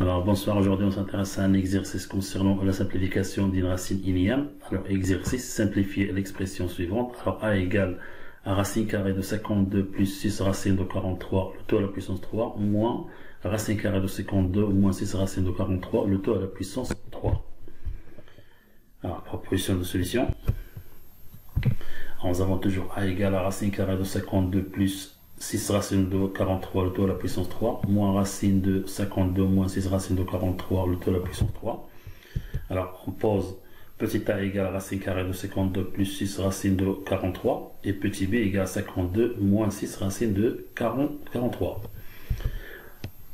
Alors bonsoir, aujourd'hui on s'intéresse à un exercice concernant la simplification d'une racine inéam. Alors exercice, simplifier l'expression suivante. Alors a égale à racine carrée de 52 plus 6 racine de 43, le tout à la puissance 3, moins racine carrée de 52 moins 6 racine de 43, le tout à la puissance 3. Alors proposition de solution. Alors, nous avons toujours a égale à racine carrée de 52 plus 6 racine de 43, le tout à la puissance 3, moins racine de 52 moins 6 racine de 43, le tout à la puissance 3. Alors on pose petit a égale à racine carrée de 52 plus 6 racine de 43 et petit b égale à 52 moins 6 racine de 43.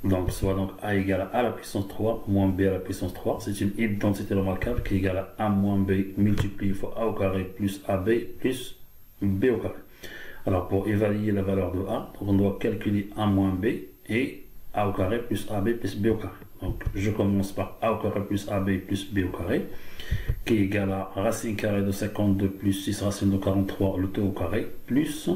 Donc soit donc a égale à la puissance 3 moins b à la puissance 3. C'est une identité remarquable qui est égale à a moins b multiplié fois a au carré plus ab plus b au carré. Alors pour évaluer la valeur de a, on doit calculer a moins b et a au carré plus ab plus b au carré. Donc je commence par a au carré plus ab plus b au carré qui est égal à racine carrée de 52 plus 6 racine de 43 le tout au carré plus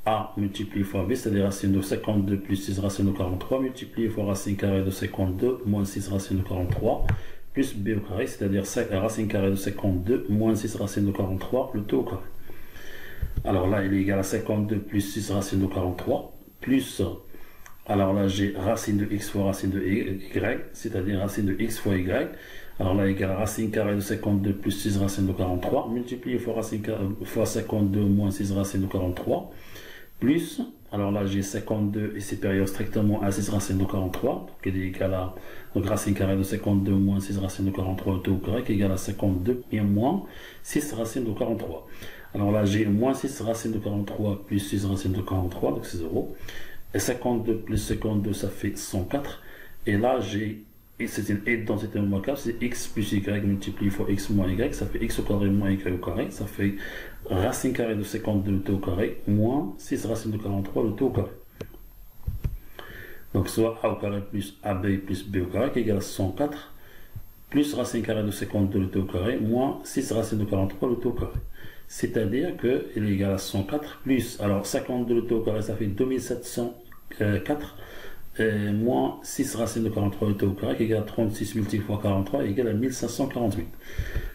a multiplié fois b, c'est-à-dire racine de 52 plus 6 racine de 43 multiplié fois racine carrée de 52 moins 6 racine de 43 plus b au carré, c'est-à-dire racine carrée de 52 moins 6 racine de 43 le tout au carré. Alors là, il est égal à 52 plus 6 racine de 43, plus, alors là, j'ai racine de x fois racine de y, c'est-à-dire racine de x fois y. Alors là, il est égal à racine carrée de 52 plus 6 racine de 43, multiplié fois racine fois 52 moins 6 racine de 43, plus, alors là, j'ai 52 est supérieur strictement à 6 racine de 43, donc il est égal à donc racine carrée de 52 moins 6 racine de 43 au tout au carré, qui est égal à 52 et moins 6 racine de 43. Alors là, j'ai moins 6 racine de 43 plus 6 racine de 43, donc c'est 0. Et 52 plus 52, ça fait 104. Et là, c'est une identité remarquable, c'est x plus y multiplié fois x moins y, ça fait x au carré moins y au carré, ça fait racine carrée de 52 le tout au carré, moins 6 racine de 43 le tout au carré. Donc soit a au carré plus ab plus b au carré, qui est égal à 104, plus racine carrée de 52 le tout au carré, moins 6 racine de 43 le tout au carré. C'est-à-dire qu'il est égal à 104 plus, alors 52 le tout au carré, ça fait 2704, moins 6 racine de 43 le tout au carré, qui est égal à 36 multiplié fois 43, égal à 1548.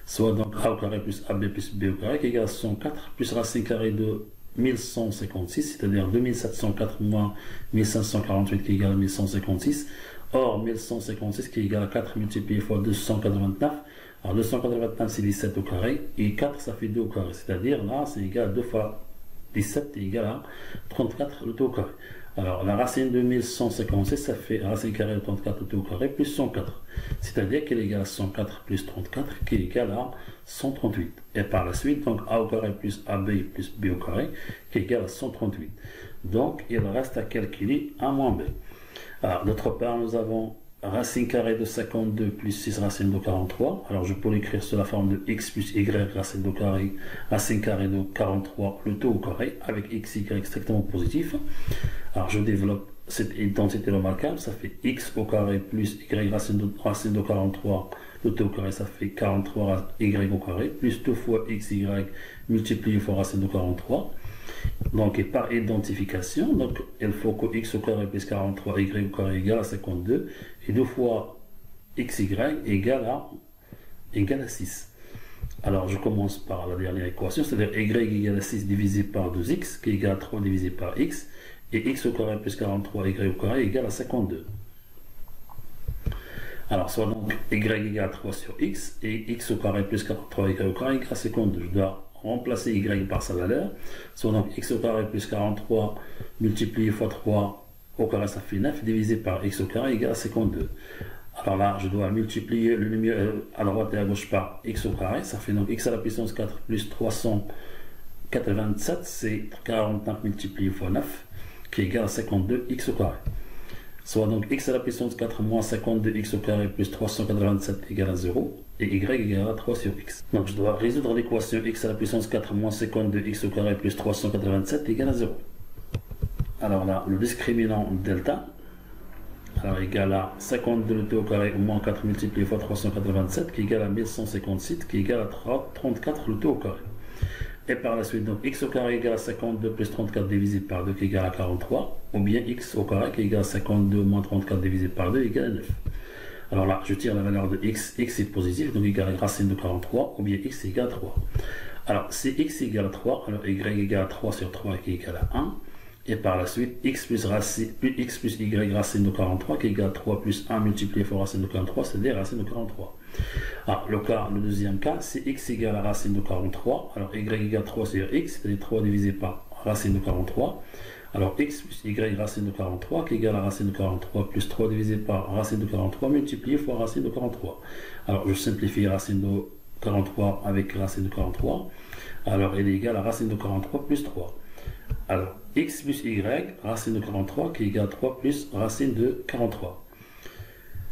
Soit donc a au carré plus ab plus b au carré, qui est égal à 104, plus racine carrée de 1156, c'est-à-dire 2704 moins 1548, qui est égal à 1156. Or, 1156 qui est égal à 4 multiplié fois 289. Alors 289 c'est 17 au carré et 4 ça fait 2 au carré, c'est-à-dire là c'est égal à 2 fois 17 est égal à 34 le tout au carré. Alors la racine de 1156 ça fait racine carrée de 34 le tout au carré plus 104, c'est-à-dire qu'elle est égale à 104 plus 34 qui est égal à 138. Et par la suite donc a au carré plus ab plus b au carré qui est égal à 138. Donc il reste à calculer a moins b. Alors d'autre part nous avons racine carrée de 52 plus 6 racine de 43. Alors je peux l'écrire sous la forme de x plus y racine de carré, racine carrée de 43 le tout au carré avec x, y strictement positif. Alors je développe cette identité remarquable, ça fait x au carré plus y racine de 43 le tout au carré, ça fait 43 y au carré plus 2 fois x, y multiplié fois racine de 43. Donc, et par identification, donc, il faut que x au carré plus 43, y au carré égale à 52, et 2 fois xy égale à 6. Alors, je commence par la dernière équation, c'est-à-dire y égale à 6 divisé par 2x, qui est égal à 3 divisé par x, et x au carré plus 43, y au carré égale à 52. Alors, soit donc y égale à 3 sur x, et x au carré plus 43, y au carré égale à 52. Je dois remplacer y par sa valeur, soit donc x au carré plus 43 multiplié fois 3 au carré ça fait 9 divisé par x au carré égale à 52. Alors là je dois multiplier le numéro à droite et à gauche par x au carré, ça fait donc x à la puissance 4 plus 387, c'est 49 multiplié fois 9 qui est égal à 52 x au carré. Soit donc x à la puissance 4 moins 52 x au carré plus 387 égale à 0 et y égale à 3 sur x. Donc je dois résoudre l'équation x à la puissance 4 moins 52 x au carré plus 387 égale à 0. Alors là, le discriminant delta, alors égale à 52 le tout au carré moins 4 multiplié fois 387 qui est égal à 1157 qui est égal à 34 le tout au carré. Et par la suite, donc x au carré égale à 52 plus 34 divisé par 2 qui est égal à 43, ou bien x au carré qui est égal à 52 moins 34 divisé par 2 égale à 9. Alors là, je tire la valeur de x, x est positif, donc égale racine de 43, ou bien x égale 3. Alors, si x égale 3, alors y égale 3 sur 3 qui est égal à 1. Et par la suite, x plus y racine de 43 qui est égal à 3 plus 1 multiplié par racine de 43, c'est-à-dire racine de 43. Alors, le deuxième cas, c'est x égale à racine de 43. Alors, y égale 3 sur x, c'est-à-dire 3 divisé par racine de 43. Alors, x plus y racine de 43 qui est égal à racine de 43 plus 3 divisé par racine de 43 multiplié par racine de 43. Alors, je simplifie racine de 43 avec racine de 43. Alors, elle est égale à racine de 43 plus 3. Alors, x plus y, racine de 43 qui est égale à 3 plus racine de 43.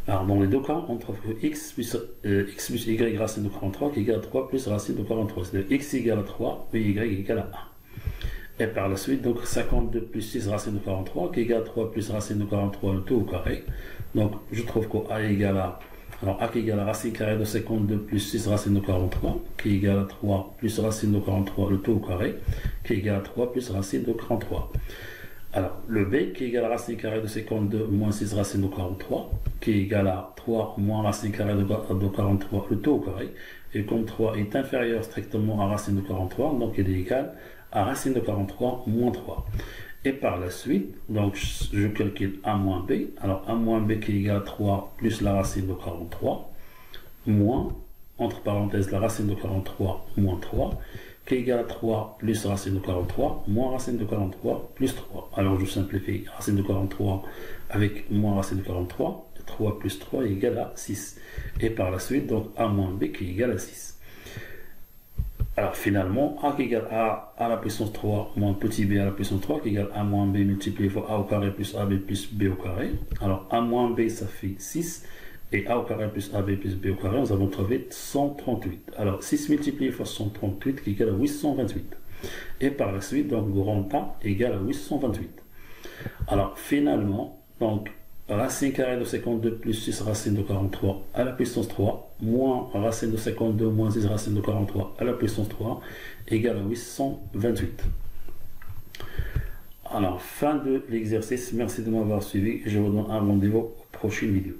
Alors, dans les deux cas, on trouve que x plus y racine de 43 qui est égale à 3 plus racine de 43. C'est-à-dire x égale à 3 et y égale à 1. Et par la suite, donc 52 plus 6 racine de 43 qui est égale à 3 plus racine de 43 le tout au carré. Donc, je trouve que a égale à alors a qui est égal à racine carrée de 52 plus 6 racine de 43, qui est égal à 3 plus racine de 43, le tout au carré, qui est égal à 3 plus racine de 43. Alors le b qui est égal à racine carrée de 52 moins 6 racine de 43, qui est égal à 3 moins racine carrée de 43, le tout au carré, et comme 3 est inférieur strictement à racine de 43, donc il est égal à racine de 43 moins 3. Et par la suite, donc je calcule a moins b. Alors a moins b qui est égal à 3 plus la racine de 43, moins, entre parenthèses, la racine de 43 moins 3, qui est égal à 3 plus racine de 43, moins racine de 43 plus 3. Alors je simplifie racine de 43 avec moins racine de 43, 3 plus 3 est égal à 6. Et par la suite, donc a moins b qui est égal à 6. Alors finalement, a qui est égal à la puissance 3 moins petit b à la puissance 3 qui est égal à a moins b multiplié par a au carré plus ab plus b au carré. Alors a moins b ça fait 6 et a au carré plus ab plus b au carré, nous avons trouvé 138. Alors 6 multiplié par 138 qui est égal à 828. Et par la suite, donc grand A égale à 828. Alors finalement, donc racine carrée de 52 plus 6 racine de 43 à la puissance 3 moins racine de 52 moins 6 racine de 43 à la puissance 3 égale à 828. Alors fin de l'exercice, merci de m'avoir suivi, je vous donne un rendez-vous aux prochaines vidéos.